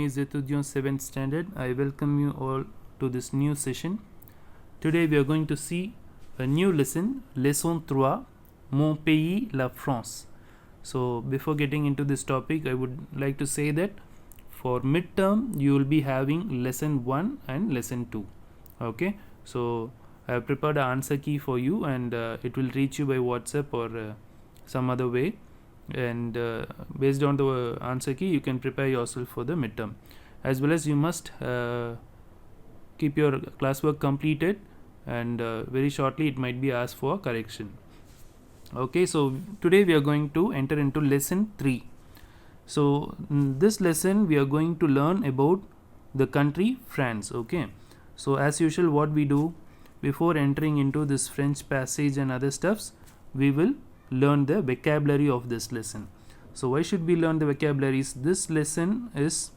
name is Etudiant 7th Standard. I welcome you all to this new session. Today we are going to see a new lesson, Leçon 3, Mon pays, la France. So before getting into this topic, I would like to say that for midterm, you will be having lesson 1 and lesson 2. Okay, so I have prepared an answer key for you, and it will reach you by WhatsApp or some other way. And based on the answer key, you can prepare yourself for the midterm. As well as you must keep your classwork completed, and very shortly it might be asked for correction. Okay, so today we are going to enter into lesson 3. So in this lesson we are going to learn about the country France. Okay, so as usual, what we do before entering into this French passage and other stuffs, we will learn the vocabulary of this lesson. So why should we learn the vocabularies? This lesson is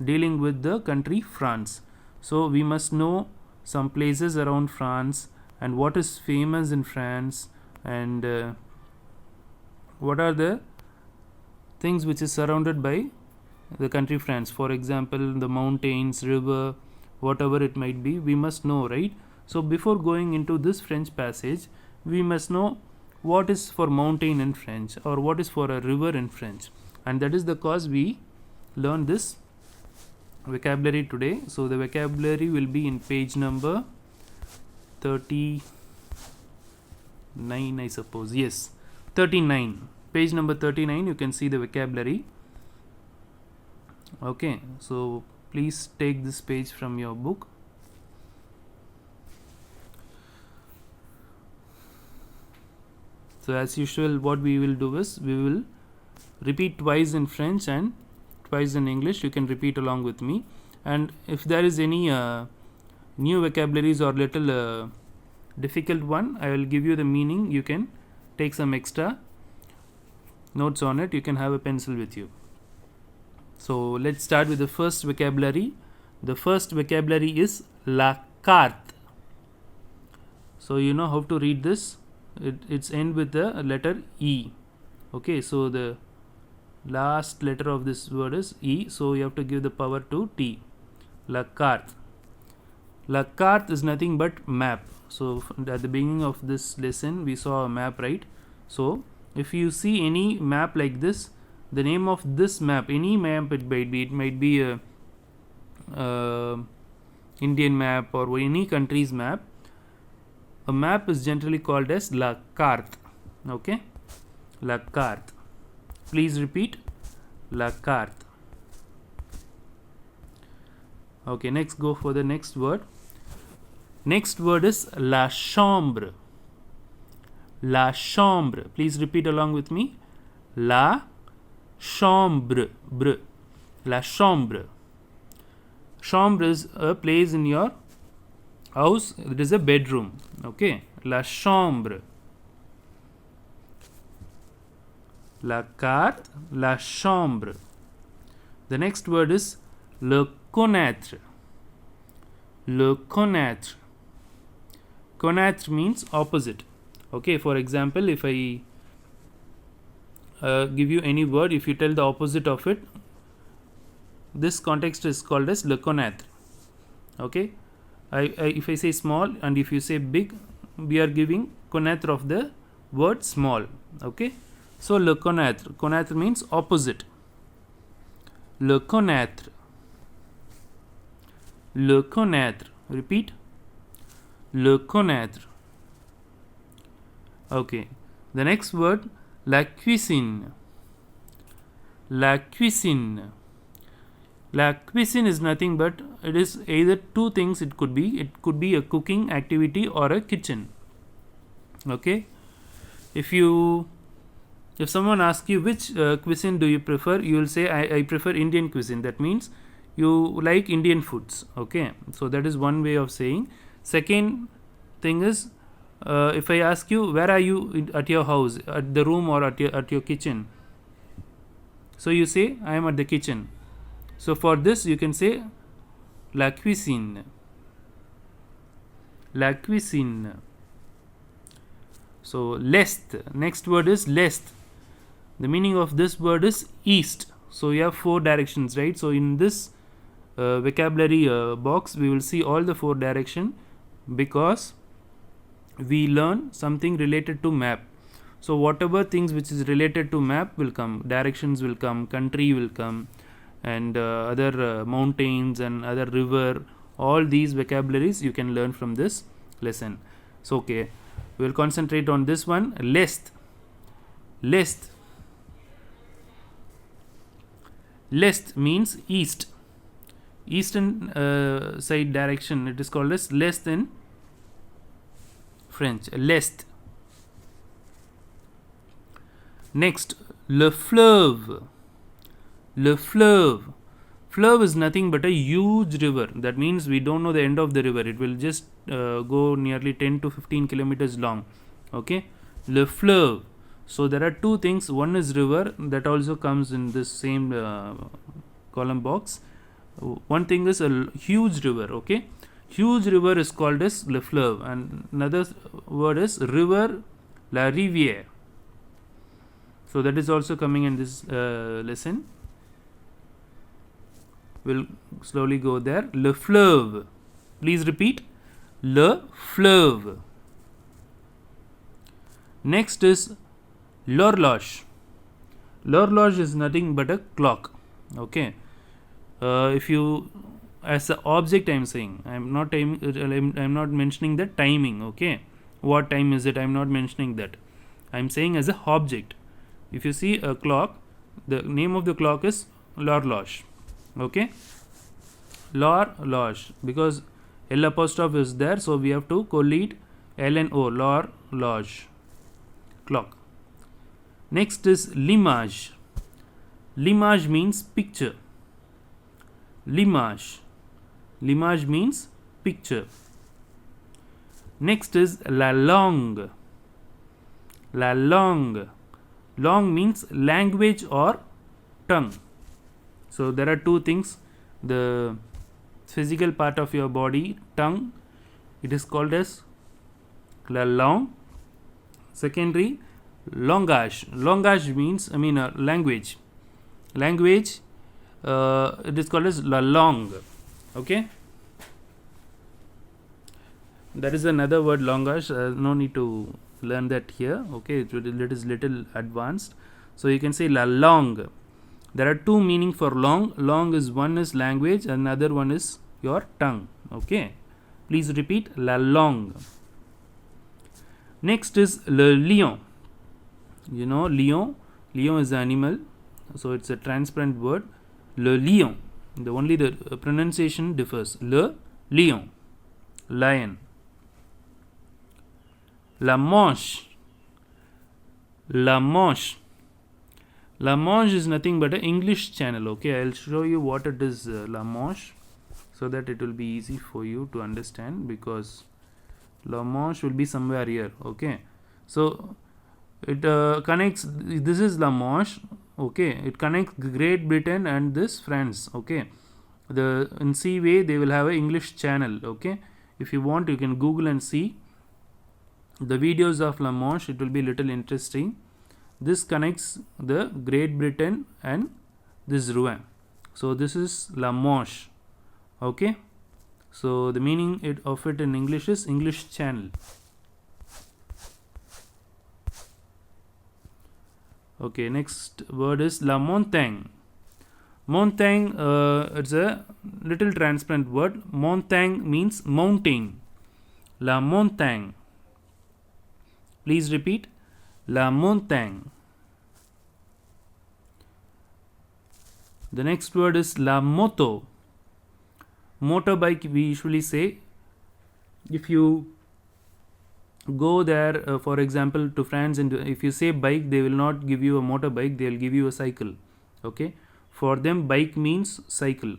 dealing with the country France. So we must know some places around France and what is famous in France, and what are the things which is surrounded by the country France. For example, the mountains, river, whatever it might be, we must know, right? So before going into this French passage, we must know what is for mountain in French or what is for a river in French, and that is the cause we learn this vocabulary today. So the vocabulary will be in page number 39, I suppose. Yes, 39. Page number 39, you can see the vocabulary. Okay, so please take this page from your book. So as usual, what we will do is we will repeat twice in French and twice in English. You can repeat along with me, and if there is any new vocabularies or little difficult one, I will give you the meaning. You can take some extra notes on it. You can have a pencil with you. So let's start with the first vocabulary. The first vocabulary is la carte. So you know how to read this. It's end with the letter E. Okay, so the last letter of this word is E, so you have to give the power to T. La carte. La carte is nothing but map. So at the beginning of this lesson we saw a map, right? So if you see any map like this, the name of this map, any map it might be a Indian map or any country's map. A map is generally called as la carte. Okay, la carte. Please repeat, la carte. Okay, next go for the next word. Next word is la chambre. La chambre. Please repeat along with me. La chambre. La chambre. Chambre is a place in your house. It is a bedroom. Okay, la chambre. La carte, la chambre. The next word is le connaître. Le connaître. Connaître means opposite. Okay, for example, if I give you any word, if you tell the opposite of it, this context is called as le connaître. Okay, if I say small and if you say big, we are giving connaître of the word small. Okay, so le connaître. Connaître means opposite. Le connaître. Le connaître. Repeat. Le connaître. Okay, the next word, la cuisine. La cuisine. La cuisine is nothing but it is either two things. It could be a cooking activity or a kitchen. Okay, if someone asks you which cuisine do you prefer, you will say I prefer Indian cuisine. That means you like Indian foods. Okay, so that is one way of saying. Second thing is, if I ask you where are you at your house, at the room or at your kitchen, so you say I am at the kitchen. So for this you can say la cuisine. La cuisine. So l'est. Next word is l'est. The meaning of this word is east. So you have four directions, right? So in this vocabulary box, we will see all the 4 direction, because we learn something related to map. So whatever things which is related to map will come, directions will come, country will come, and other mountains and other river, all these vocabularies you can learn from this lesson. So okay, we will concentrate on this one. L'est. L'est. L'est means east, eastern side direction. It is called as l'est in French. L'est. Next, le fleuve. Le fleuve. Fleuve is nothing but a huge river. That means we don't know the end of the river. It will just go nearly 10 to 15 kilometers long. Okay. Le fleuve. So there are 2 things. One is river, that also comes in this same column box. One thing is a huge river. Okay. Huge river is called as le fleuve, and another word is river, la rivière. So that is also coming in this lesson. We'll slowly go there. Le fleuve. Please repeat. Le fleuve. Next is l'horloge. L'horloge is nothing but a clock. Okay. If you, as an object, I am saying, I'm not mentioning the timing. Okay. What time is it? I'm not mentioning that. I'm saying as a object. If you see a clock, the name of the clock is l'horloge. Okay. L'horloge, because L apostrophe is there, so we have to collate L and O. L'horloge. Clock. Next is l'image. L'image means picture. L'image. L'image means picture. Next is la langue. La langue. Langue means language or tongue. So there are 2 things. The physical part of your body, tongue, it is called as la langue. Secondary, langage. Langage means, language. Language, it is called as la langue. Okay. That is another word, langage. No need to learn that here. Okay, it is little advanced. So you can say la langue. There are 2 meaning for langue. Langue is, one is language, another one is your tongue. Okay. Please repeat, la langue. Next is le lion. You know lion. Lion is an animal, so it's a transparent word. Le lion. Only the pronunciation differs. Le lion. Lion. La Manche. La Manche. La Manche is nothing but an English channel. Okay, I'll show you what it is, La Manche, so that it will be easy for you to understand, because La Manche will be somewhere here. Okay, so it connects, this is La Manche. Okay, it connects Great Britain and this France. Okay, in Seaway they will have an English channel. Okay, if you want, you can Google and see the videos of La Manche. It will be little interesting. This connects the Great Britain and this Rouen. So this is La Manche. Okay, so the meaning of it in English is English channel. Okay, next word is la montagne. Montagne, it's a little transparent word. Montagne means mountain. La montagne. Please repeat, la montagne. The next word is la moto. Motorbike, we usually say. If you go there, for example, to France, and if you say bike, they will not give you a motorbike, they will give you a cycle. Okay, for them bike means cycle.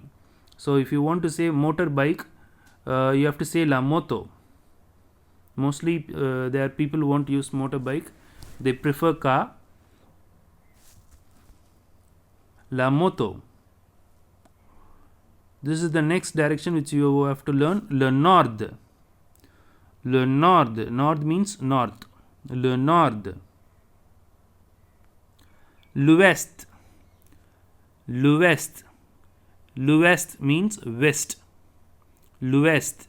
So if you want to say motorbike, you have to say la moto. Mostly there are people who won't use motorbike, they prefer car. La moto. This is the next direction which you have to learn. Le nord. Le nord. Nord means north. Le nord. L'ouest. L'ouest. L'ouest means west. L'ouest.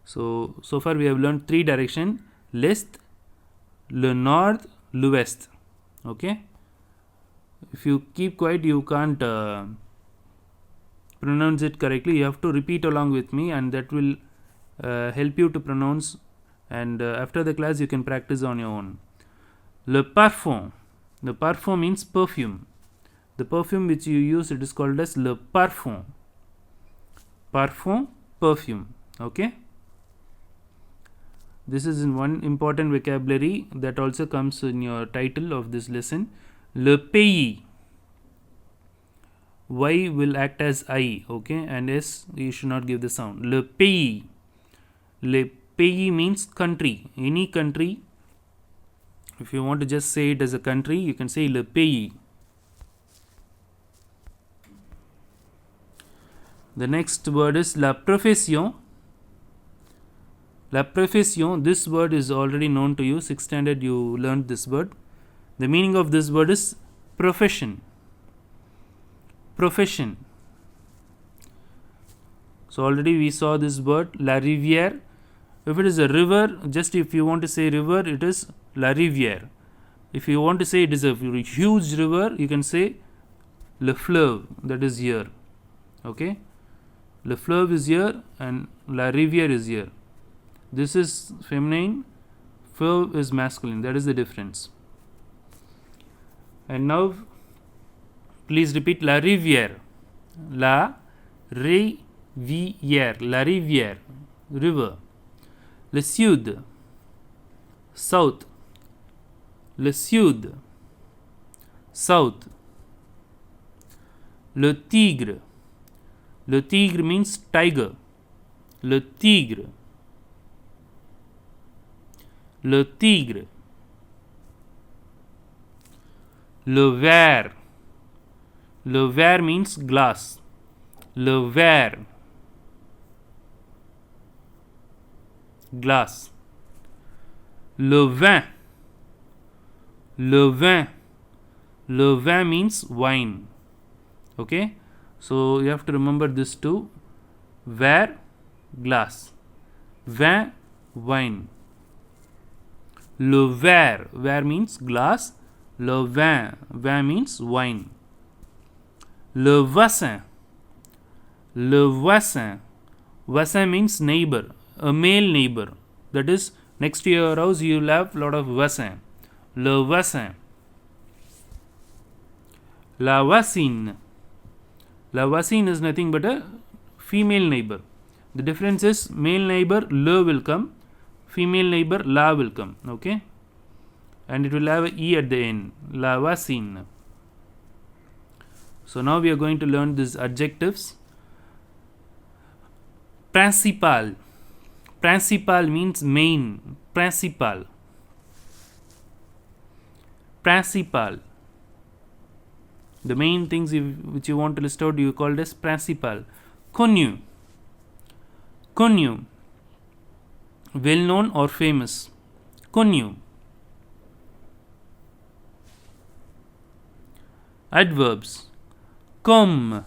So far we have learned 3 directions: l'est, le nord, l'ouest. Okay. If you keep quiet, you can't pronounce it correctly. You have to repeat along with me, and that will help you to pronounce. And after the class, you can practice on your own. Le parfum. The parfum means perfume. The perfume which you use, it is called as le parfum. Parfum, perfume. Okay. This is in one important vocabulary that also comes in your title of this lesson. Le pays. Y will act as I, okay, and S you should not give the sound. Le pays. Le pays means country. Any country. If you want to just say it as a country, you can say le pays. The next word is la profession. La profession, this word is already known to you. 6th standard you learned this word. The meaning of this word is profession. Profession. So already we saw this word, la rivière. If it is a river, just if you want to say river, it is la rivière. If you want to say it is a huge river, you can say le fleuve, that is here. Okay. Le fleuve is here and la rivière is here. This is feminine, fleuve is masculine. That is the difference. And now please repeat la rivière. La rivière. La rivière. River. Le sud. South. Le sud. South. Le tigre. Le tigre means tiger. Le tigre. Le tigre. Le verre. Le verre means glass. Le verre. Glass. Le vin. Le vin. Le vin means wine. Okay. So you have to remember this too. Verre, glass. Vin, wine. Le verre. Verre means glass. Le vin. Vin means wine. Le voisin. Le voisin. Voisin means neighbor. A male neighbor. That is, next to your house you will have lot of voisin. Le voisin. La voisine. La voisine is nothing but a female neighbor. The difference is male neighbor le will come, female neighbor la will come. Okay, and it will have a e at the end. La voisine. So now we are going to learn these adjectives. Principal. Principal means main. Principal. Principal. The main things which you want to list out, you call it as principal. Connu. Connu. Well known or famous. Connu. Adverbs. Comme.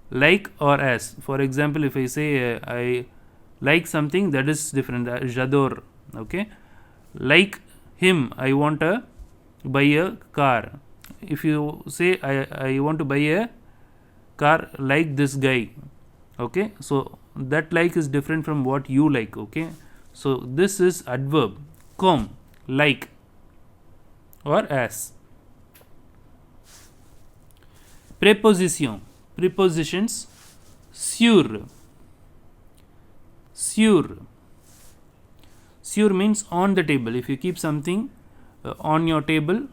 Like or as. For example, if I say I like something, that is different. J'adore. Okay. Like him, I want to buy a car. If you say I want to buy a car like this guy, okay, so that like is different from what you like. Okay, so this is adverb. Comme, like or as. Preposition. Prepositions. Sur. Sur. Sur means on the table. If you keep something on your table,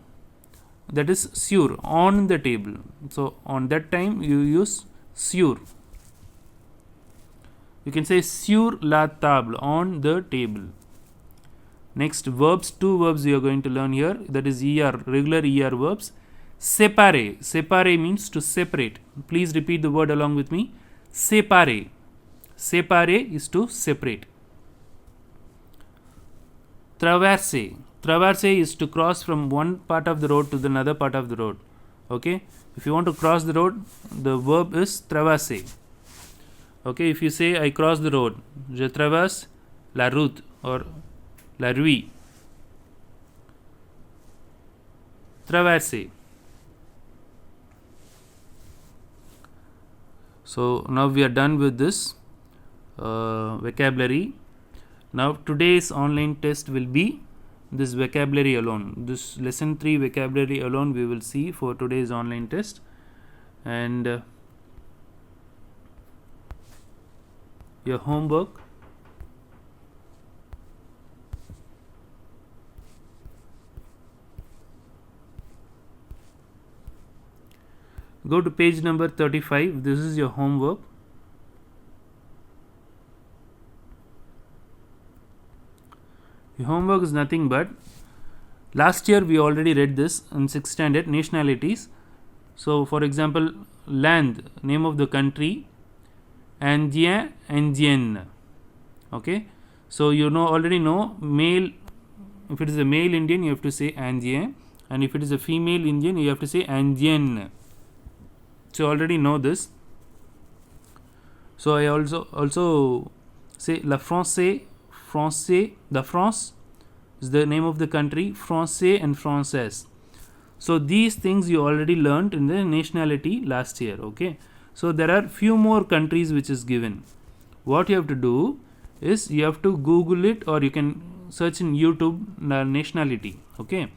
that is sur, on the table. So on that time you use sur. You can say sur la table, on the table. Next, verbs. 2 verbs we are going to learn here. That is ER, regular ER verbs. Séparer. Séparer means to separate. Please repeat the word along with me. Séparer. Séparer is to separate. Traverser. traverser is to cross from one part of the road to the another part of the road. Okay, if you want to cross the road, the verb is traverser. Okay, if you say I cross the road, je traverse la route or la rue. Traverser. So now we are done with this vocabulary. Now today's online test will be this vocabulary alone. This lesson 3 vocabulary alone we will see for today's online test. And your homework, go to page number 35. This is your homework. Your homework is nothing but, last year we already read this in 6th standard, nationalities. So for example, land, name of the country, Indien, Indienne. Okay, so you already know male. If it is a male Indian, you have to say Indien, and if it is a female Indian, you have to say Indienne. So you already know this. So I also say la Français, the France is the name of the country, Français and Française. So these things you already learnt in the nationality last year. Okay, so there are few more countries which is given. What you have to do is you have to Google it, or you can search in YouTube nationality. Okay,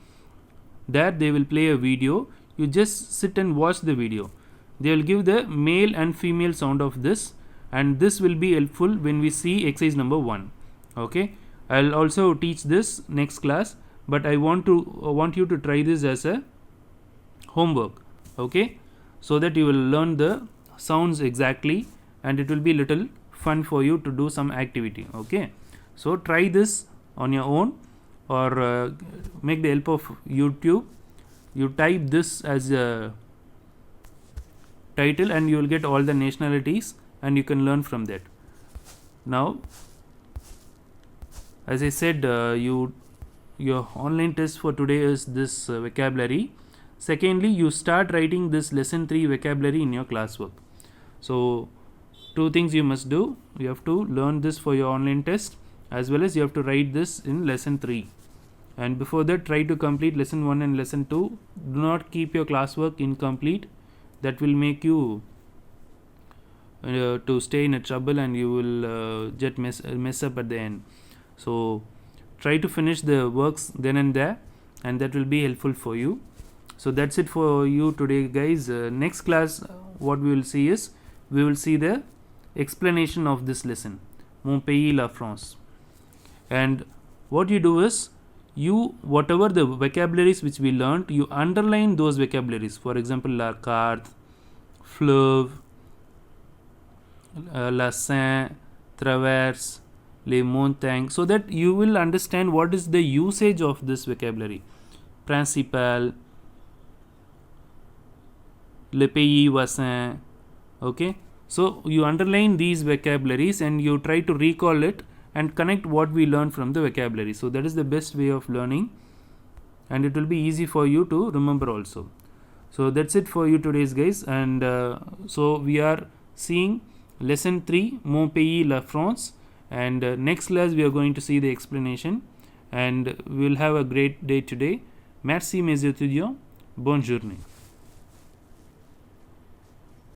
there they will play a video. You just sit and watch the video. They will give the male and female sound of this, and this will be helpful when we see exercise number 1. Okay, I'll also teach this next class, but I want you to try this as a homework. Okay, so that you will learn the sounds exactly, and it will be little fun for you to do some activity. Okay, so try this on your own, or make the help of YouTube. You type this as a title and you will get all the nationalities, and you can learn from that. Now, as I said, your online test for today is this vocabulary. Secondly, you start writing this lesson 3 vocabulary in your classwork. So 2 things you must do. You have to learn this for your online test, as well as you have to write this in lesson 3. And before that, try to complete lesson 1 and lesson 2. Do not keep your classwork incomplete. That will make you to stay in a trouble, and you will just mess up at the end. So try to finish the works then and there, and that will be helpful for you. So that's it for you today, guys. Next class, what we will see is, we will see the explanation of this lesson, Mon pays la France. And what you do is, whatever the vocabularies which we learnt, you underline those vocabularies. For example, la carte, fleuve, la Seine, traverse, les montagnes, so that you will understand what is the usage of this vocabulary. Principal, le pays voisin. Okay, so you underline these vocabularies and you try to recall it and connect what we learned from the vocabulary. So that is the best way of learning, and it will be easy for you to remember also. So that's it for you today's, guys. And so we are seeing lesson 3, Mon pays la France, and next class we are going to see the explanation, and we will have a great day today. Merci mes étudiants, bonne journée.